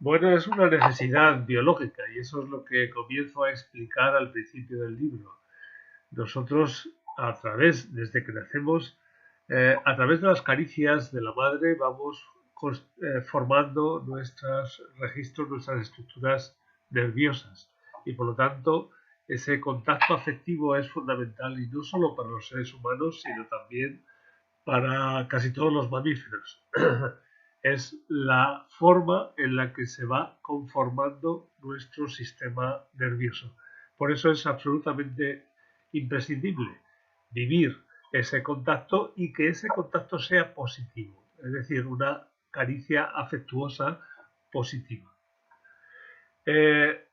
Bueno, es una necesidad biológica y eso es lo que comienzo a explicar al principio del libro. Nosotros, desde que nacemos, a través de las caricias de la madre, vamos formando nuestros registros, nuestras estructuras nerviosas. Y por lo tanto, ese contacto afectivo es fundamental y no solo para los seres humanos, sino también para casi todos los mamíferos. Es la forma en la que se va conformando nuestro sistema nervioso. Por eso es absolutamente imprescindible vivir ese contacto y que ese contacto sea positivo, es decir, una caricia afectuosa positiva. Eh,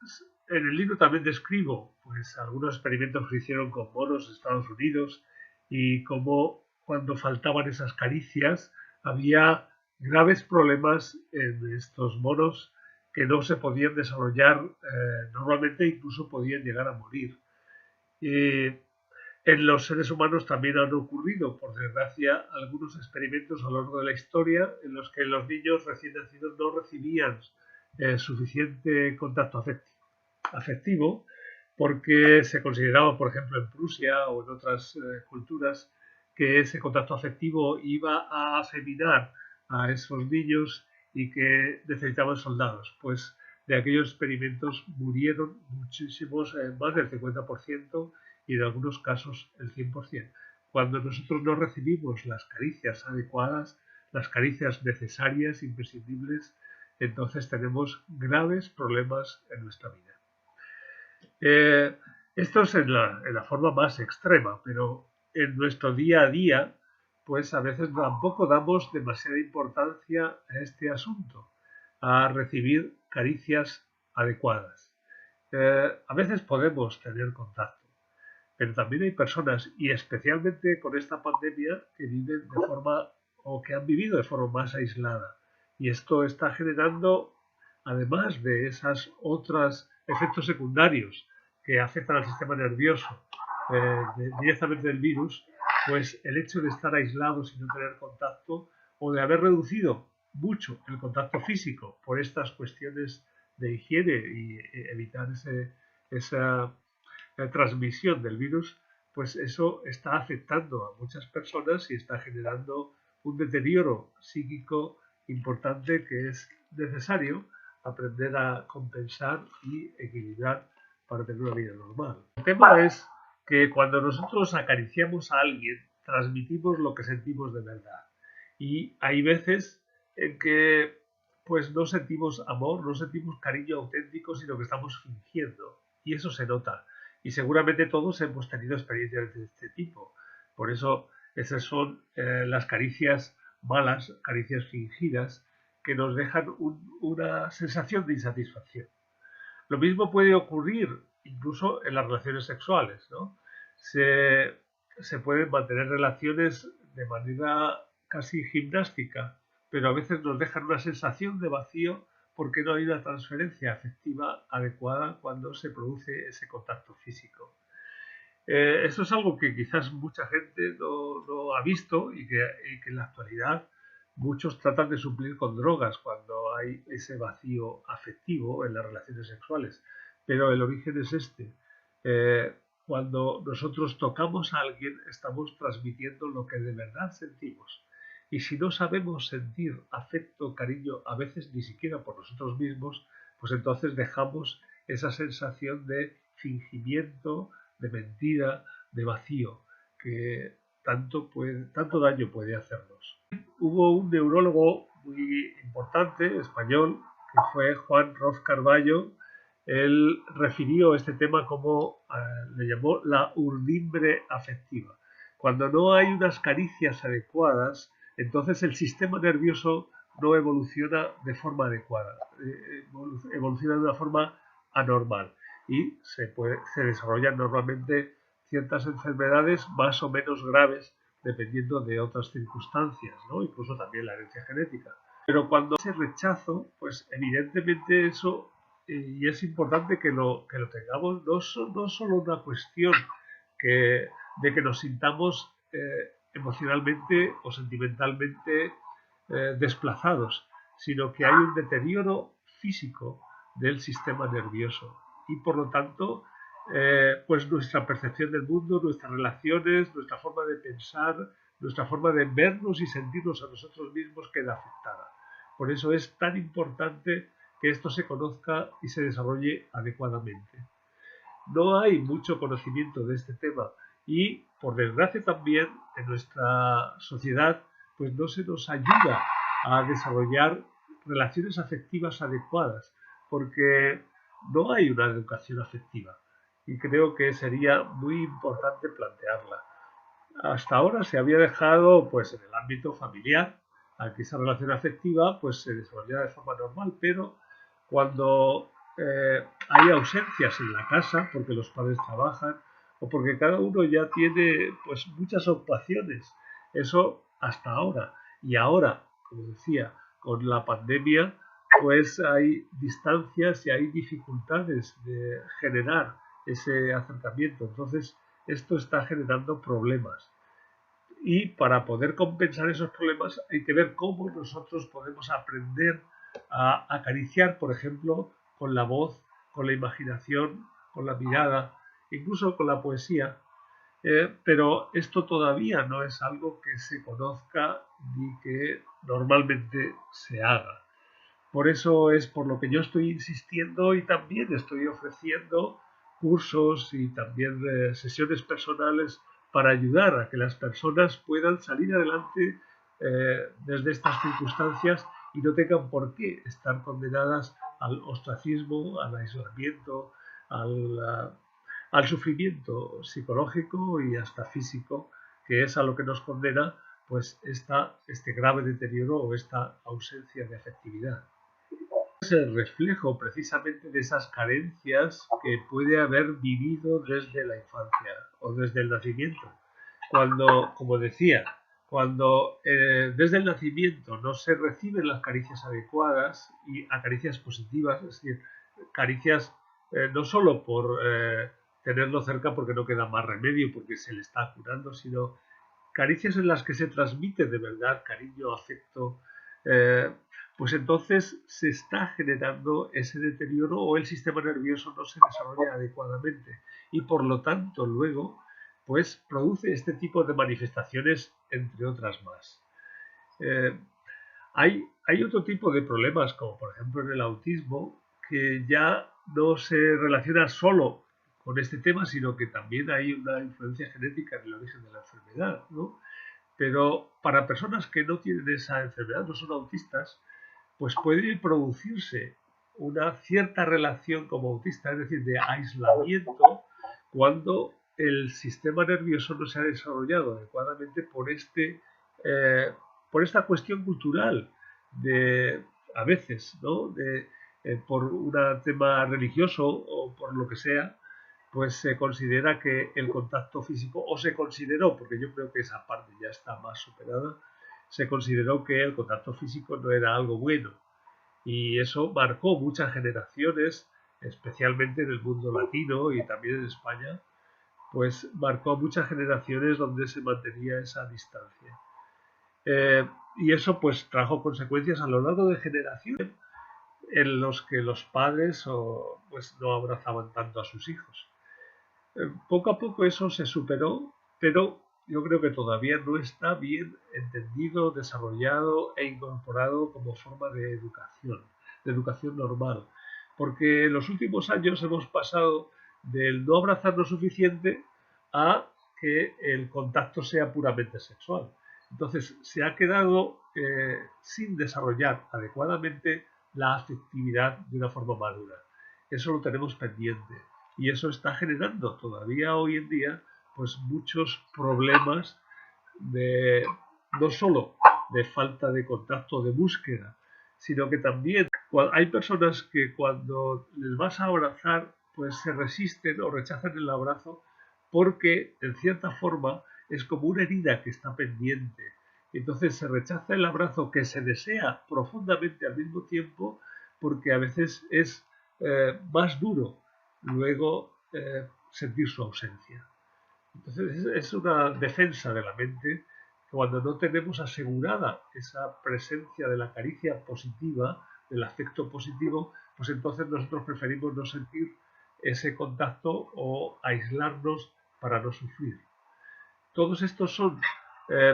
en el libro también describo pues, algunos experimentos que se hicieron con monos en Estados Unidos y cómo cuando faltaban esas caricias había graves problemas en estos monos que no se podían desarrollar normalmente, incluso podían llegar a morir. Y en los seres humanos también han ocurrido, por desgracia, algunos experimentos a lo largo de la historia en los que los niños recién nacidos no recibían suficiente contacto afectivo porque se consideraba, por ejemplo, en Prusia o en otras culturas, que ese contacto afectivo iba a afeminar a esos niños y que necesitaban soldados. Pues de aquellos experimentos murieron muchísimos, más del 50% y en algunos casos el 100%. Cuando nosotros no recibimos las caricias adecuadas, las caricias necesarias, imprescindibles, entonces tenemos graves problemas en nuestra vida. Eh, Esto es en la forma más extrema, pero en nuestro día a día, pues a veces tampoco damos demasiada importancia a este asunto, a recibir caricias adecuadas. A veces podemos tener contacto, pero también hay personas, y especialmente con esta pandemia, que viven de forma o que han vivido de forma más aislada. Y esto está generando, además de esas otras efectos secundarios que afectan al sistema nervioso directamente del virus, pues el hecho de estar aislados y no tener contacto o de haber reducido mucho el contacto físico por estas cuestiones de higiene y evitar esa transmisión del virus, pues eso está afectando a muchas personas y está generando un deterioro psíquico importante que es necesario aprender a compensar y equilibrar para tener una vida normal. El tema es que cuando nosotros acariciamos a alguien, transmitimos lo que sentimos de verdad. Y hay veces en que pues no sentimos amor, no sentimos cariño auténtico, sino que estamos fingiendo. Y eso se nota. Y seguramente todos hemos tenido experiencias de este tipo. Por eso esas son las caricias malas, caricias fingidas, que nos dejan una sensación de insatisfacción. Lo mismo puede ocurrir incluso en las relaciones sexuales, ¿no? Se pueden mantener relaciones de manera casi gimnástica, pero a veces nos dejan una sensación de vacío porque no hay una transferencia afectiva adecuada cuando se produce ese contacto físico. Eso es algo que quizás mucha gente no ha visto y que en la actualidad muchos tratan de suplir con drogas cuando hay ese vacío afectivo en las relaciones sexuales. Pero el origen es este. Eh, Cuando nosotros tocamos a alguien estamos transmitiendo lo que de verdad sentimos. Y si no sabemos sentir afecto, cariño, a veces ni siquiera por nosotros mismos, pues entonces dejamos esa sensación de fingimiento, de mentira, de vacío, que tanto daño puede hacernos. Hubo un neurólogo muy importante, español, que fue Juan Roz Carballo. Él refirió este tema como le llamó la urdimbre afectiva. Cuando no hay unas caricias adecuadas, entonces el sistema nervioso no evoluciona de forma adecuada, evoluciona de una forma anormal y se desarrollan normalmente ciertas enfermedades más o menos graves dependiendo de otras circunstancias, ¿no? Incluso también la herencia genética. Pero cuando ese rechazo, pues evidentemente eso, y es importante que lo tengamos, no solo una cuestión de que nos sintamos emocionalmente o sentimentalmente desplazados, sino que hay un deterioro físico del sistema nervioso y por lo tanto pues nuestra percepción del mundo, nuestras relaciones, nuestra forma de pensar, nuestra forma de vernos y sentirnos a nosotros mismos queda afectada. Por eso es tan importante que esto se conozca y se desarrolle adecuadamente. No hay mucho conocimiento de este tema y, por desgracia también, en nuestra sociedad pues no se nos ayuda a desarrollar relaciones afectivas adecuadas porque no hay una educación afectiva y creo que sería muy importante plantearla. Hasta ahora se había dejado pues en el ámbito familiar a que esa relación afectiva pues se desarrollara de forma normal, pero cuando hay ausencias en la casa porque los padres trabajan o porque cada uno ya tiene pues muchas ocupaciones, eso hasta ahora. Y ahora, como decía, con la pandemia pues hay distancias y hay dificultades de generar ese acercamiento. Entonces, esto está generando problemas. Y para poder compensar esos problemas hay que ver cómo nosotros podemos aprender a acariciar, por ejemplo, con la voz, con la imaginación, con la mirada, incluso con la poesía. Pero esto todavía no es algo que se conozca ni que normalmente se haga. Por eso es por lo que yo estoy insistiendo y también estoy ofreciendo cursos y también sesiones personales para ayudar a que las personas puedan salir adelante desde estas circunstancias y no tengan por qué estar condenadas al ostracismo, al aislamiento, al sufrimiento psicológico y hasta físico, que es a lo que nos condena pues este grave deterioro o esta ausencia de afectividad. Es el reflejo precisamente de esas carencias que puede haber vivido desde la infancia o desde el nacimiento. Cuando, como decía, cuando desde el nacimiento no se reciben las caricias adecuadas y a caricias positivas, es decir, caricias no solo por tenerlo cerca porque no queda más remedio, porque se le está curando, sino caricias en las que se transmite de verdad cariño, afecto, pues entonces se está generando ese deterioro o el sistema nervioso no se desarrolla adecuadamente y por lo tanto luego pues produce este tipo de manifestaciones entre otras más. Hay otro tipo de problemas como por ejemplo en el autismo que ya no se relaciona solo con este tema sino que también hay una influencia genética en el origen de la enfermedad, ¿no? Pero para personas que no tienen esa enfermedad, no son autistas, pues puede producirse una cierta relación como autista, es decir, de aislamiento, cuando el sistema nervioso no se ha desarrollado adecuadamente por esta cuestión cultural, de, a veces, ¿no? Por un tema religioso o por lo que sea, pues se considera que el contacto físico, o se consideró, porque yo creo que esa parte ya está más superada, se consideró que el contacto físico no era algo bueno. Y eso marcó muchas generaciones, especialmente en el mundo latino y también en España, pues marcó muchas generaciones donde se mantenía esa distancia. Y eso pues trajo consecuencias a lo largo de generaciones en los que los padres pues no abrazaban tanto a sus hijos. Poco a poco eso se superó, pero yo creo que todavía no está bien entendido, desarrollado e incorporado como forma de educación normal. Porque en los últimos años hemos pasado del no abrazar lo suficiente a que el contacto sea puramente sexual. Entonces se ha quedado sin desarrollar adecuadamente la afectividad de una forma madura. Eso lo tenemos pendiente. Y eso está generando todavía hoy en día pues muchos problemas de no solo de falta de contacto, de búsqueda, sino que también hay personas que cuando les vas a abrazar pues se resisten o rechazan el abrazo porque en cierta forma es como una herida que está pendiente. Entonces se rechaza el abrazo que se desea profundamente al mismo tiempo porque a veces es más duro luego sentir su ausencia. Entonces es una defensa de la mente cuando no tenemos asegurada esa presencia de la caricia positiva, del afecto positivo, pues entonces nosotros preferimos no sentir ese contacto o aislarnos para no sufrir. Todos estos son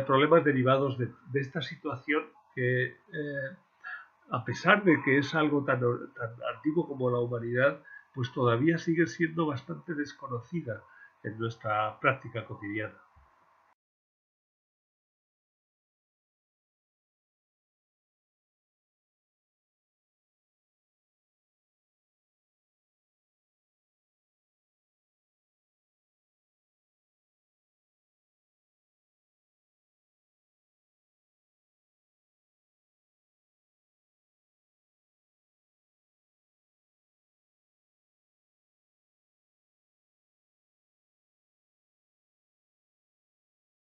problemas derivados de esta situación que, a pesar de que es algo tan antiguo como la humanidad, pues todavía sigue siendo bastante desconocida en nuestra práctica cotidiana.